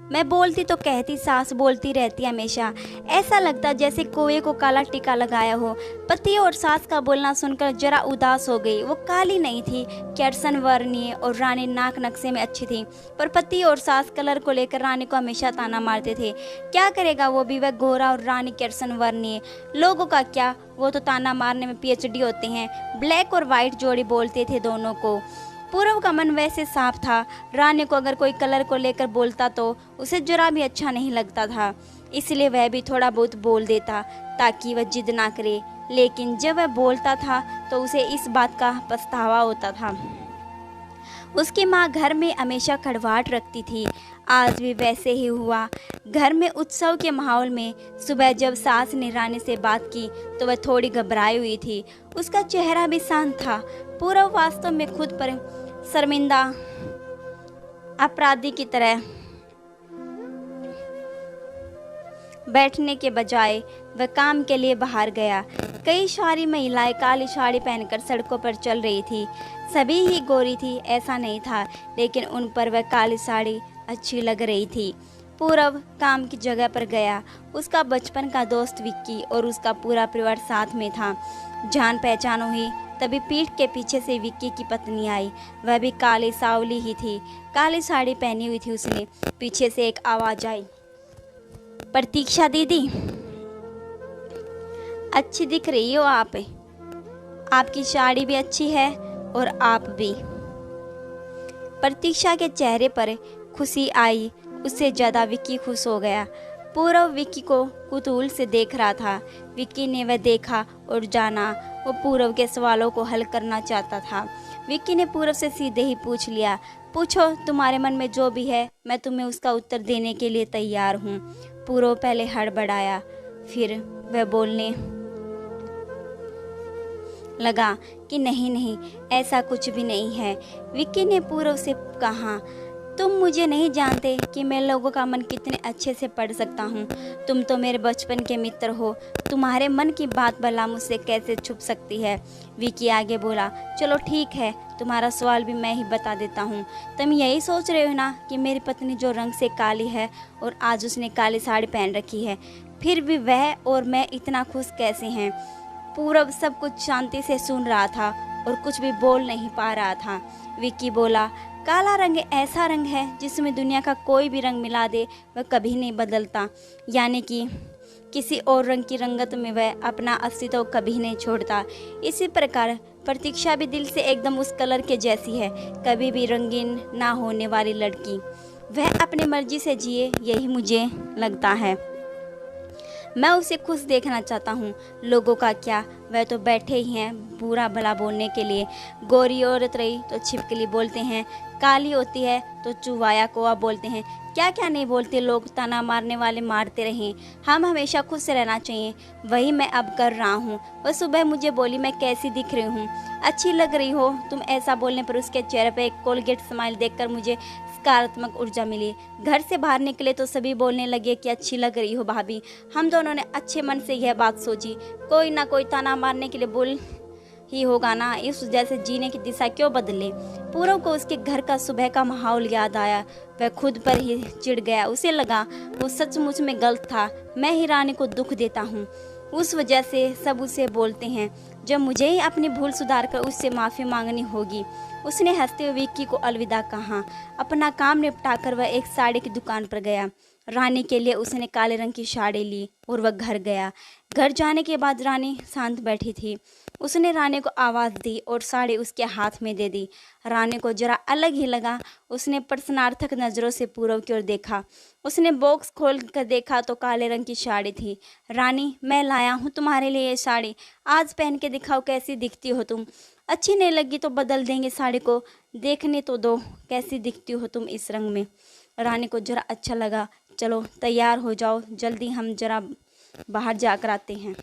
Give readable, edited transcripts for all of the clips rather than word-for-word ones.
मैं बोलती तो कहती, सास बोलती रहती हमेशा। ऐसा लगता जैसे कुएं को काला टीका लगाया हो। पति और सास का बोलना सुनकर जरा उदास हो गई। वो काली नहीं थी, कैरसन वर्णीय और रानी नाक नक्शे में अच्छी थी, पर पति और सास कलर को लेकर रानी को हमेशा ताना मारते थे। क्या करेगा वो भी, वह गोरा और रानी कैरसन वर्णीय। लोगों का क्या, वो तो ताना मारने में पीएचडी होते हैं। ब्लैक और वाइट जोड़ी बोलते थे दोनों को। पूरव का मन वैसे साफ था। रानी को अगर कोई कलर को लेकर बोलता तो उसे जरा भी अच्छा नहीं लगता था, इसलिए वह भी थोड़ा बहुत बोल देता ताकि वह जिद ना करे। लेकिन जब वह बोलता था तो उसे इस बात का पछतावा होता था। उसकी माँ घर में हमेशा कड़वाहट रखती थी। आज भी वैसे ही हुआ। घर में उत्सव के माहौल में सुबह जब सास ने रानी से बात की तो वह थोड़ी घबराई हुई थी। उसका चेहरा भी शांत था। पूरव वास्तव में खुद पर शर्मिंदा अपराधी की तरह बैठने के बजाय वह काम के लिए बाहर गया। कई सारी महिलाएं काली साड़ी पहनकर सड़कों पर चल रही थी। सभी ही गोरी थी ऐसा नहीं था, लेकिन उन पर वह काली साड़ी अच्छी लग रही थी। पूरव काम की जगह पर गया। उसका बचपन का दोस्त विक्की और उसका पूरा परिवार साथ में था। जान पहचान हुई तभी पीठ के पीछे से विक्की की पत्नी आई। वह भी काली सावली ही थी, काली साड़ी पहनी हुई थी उसने। पीछे से एक आवाज आई, प्रतीक्षा दीदी, अच्छी दिख रही हो आप। आपकी साड़ी भी अच्छी है और आप भी। प्रतीक्षा के चेहरे पर खुशी आई, उससे ज़्यादा विक्की खुश हो गया। पूरव विक्की को कुतूहल से देख रहा था। विक्की ने वह देखा और जाना वो पूरव के सवालों को हल करना चाहता था। विक्की ने पूरव से सीधे ही पूछ लिया, पूछो, तुम्हारे मन में जो भी है मैं तुम्हें उसका उत्तर देने के लिए तैयार हूँ। पूरव पहले हड़बड़ाया, फिर वह बोलने लगा कि नहीं नहीं, ऐसा कुछ भी नहीं है। विक्की ने पूरव से कहा, तुम मुझे नहीं जानते कि मैं लोगों का मन कितने अच्छे से पढ़ सकता हूँ। तुम तो मेरे बचपन के मित्र हो, तुम्हारे मन की बात भला मुझसे कैसे छुप सकती है। विक्की आगे बोला, चलो ठीक है, तुम्हारा सवाल भी मैं ही बता देता हूँ। तुम यही सोच रहे हो ना कि मेरी पत्नी जो रंग से काली है और आज उसने काली साड़ी पहन रखी है, फिर भी वह और मैं इतना खुश कैसे हैं। पूरव सब कुछ शांति से सुन रहा था और कुछ भी बोल नहीं पा रहा था। विक्की बोला, काला रंग ऐसा रंग है जिसमें दुनिया का कोई भी रंग मिला दे वह कभी नहीं बदलता, यानी कि किसी और रंग की रंगत में वह अपना अस्तित्व कभी नहीं छोड़ता। इसी प्रकार प्रतीक्षा भी दिल से एकदम उस कलर के जैसी है, कभी भी रंगीन ना होने वाली लड़की। वह अपनी मर्जी से जिए, यही मुझे लगता है। मैं उसे खुश देखना चाहता हूँ। लोगों का क्या, वह तो बैठे ही हैं बुरा भला बोलने के लिए। गोरी औरत रही तो छिपकली बोलते हैं, काली होती है तो चुवाया कोआ बोलते हैं। क्या क्या नहीं बोलते लोग, ताना मारने वाले मारते रहें। हम हमेशा खुश रहना चाहिए, वही मैं अब कर रहा हूँ। वह सुबह मुझे बोली, मैं कैसी दिख रही हूँ, अच्छी लग रही हो तुम। ऐसा बोलने पर उसके चेहरे पर एक कोलगेट स्माइल देखकर मुझे सकारात्मक ऊर्जा मिली। घर से बाहर निकले तो सभी बोलने लगे कि अच्छी लग रही हो भाभी। हम दोनों ने अच्छे मन से यह बात सोची, कोई ना कोई ताना मारने के लिए बोल ही होगा ना, इस वजह से जीने की दिशा क्यों बदले। पूरव को उसके घर का सुबह का माहौल याद आया। वह खुद पर ही चिढ़ गया। उसे लगा वो सचमुच में गलत था। मैं ही रानी को दुख देता हूँ, उस वजह से सब उसे बोलते हैं। जब मुझे ही अपनी भूल सुधार कर उससे माफ़ी मांगनी होगी। उसने हंसते हुए विक्की को अलविदा कहा। अपना काम निपटाकर वह एक साड़ी की दुकान पर गया। रानी के लिए उसने काले रंग की साड़ी ली और वह घर गया। घर जाने के बाद रानी शांत बैठी थी। उसने रानी को आवाज़ दी और साड़ी उसके हाथ में दे दी। रानी को जरा अलग ही लगा। उसने प्रश्नार्थक नज़रों से पूरव की ओर देखा। उसने बॉक्स खोल कर देखा तो काले रंग की साड़ी थी। रानी, मैं लाया हूँ तुम्हारे लिए ये साड़ी, आज पहन के दिखाओ कैसी दिखती हो तुम। अच्छी नहीं लगी तो बदल देंगे साड़ी को, देखने तो दो कैसी दिखती हो तुम इस रंग में। रानी को जरा अच्छा लगा। चलो तैयार हो जाओ, जल्दी हम जरा बाहर जाकर आते हैं,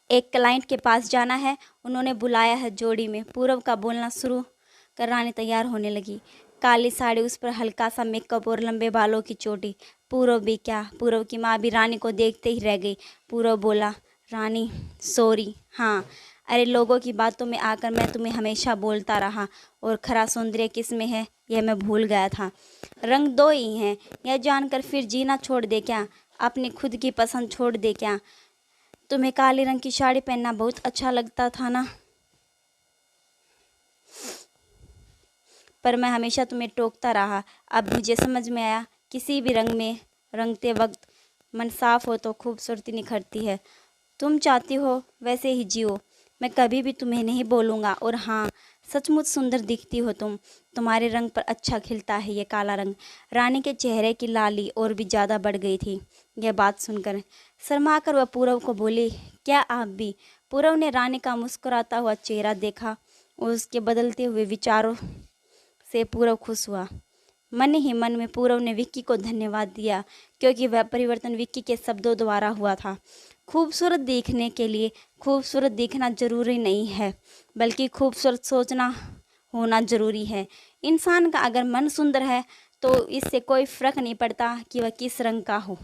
एक क्लाइंट के पास जाना है, उन्होंने बुलाया है जोड़ी में। पूरव का बोलना शुरू कर रानी तैयार होने लगी। काली साड़ी, उस पर हल्का सा मेकअप और लंबे बालों की चोटी। पूरव भी क्या, पूरव की माँ भी रानी को देखते ही रह गई। पूरव बोला, रानी सॉरी, हाँ अरे लोगों की बातों में आकर मैं तुम्हें हमेशा बोलता रहा और खरा सौंदर्य किस में है यह मैं भूल गया था। रंग दो ही हैं, यह जानकर फिर जीना छोड़ दे क्या? अपनी खुद की पसंद छोड़ दे क्या? तुम्हें काले रंग की साड़ी पहनना बहुत अच्छा लगता था ना, पर मैं हमेशा तुम्हें टोकता रहा। अब मुझे समझ में आया, किसी भी रंग में रंगते वक्त मन साफ हो तो खूबसूरती निखरती है। तुम चाहती हो वैसे ही जियो, मैं कभी भी तुम्हें नहीं बोलूँगा। और हाँ, सचमुच सुंदर दिखती हो तुम, तुम्हारे रंग पर अच्छा खिलता है ये काला रंग। रानी के चेहरे की लाली और भी ज़्यादा बढ़ गई थी यह बात सुनकर। शर्मा कर वह पूरव को बोली, क्या आप भी? पूरव ने रानी का मुस्कुराता हुआ चेहरा देखा और उसके बदलते हुए विचारों से पूरव खुश हुआ। मन ही मन में पूरव ने विक्की को धन्यवाद दिया, क्योंकि वह परिवर्तन विक्की के शब्दों द्वारा हुआ था। खूबसूरत दिखने के लिए खूबसूरत दिखना जरूरी नहीं है, बल्कि खूबसूरत सोचना होना जरूरी है। इंसान का अगर मन सुंदर है तो इससे कोई फर्क नहीं पड़ता कि वह किस रंग का हो।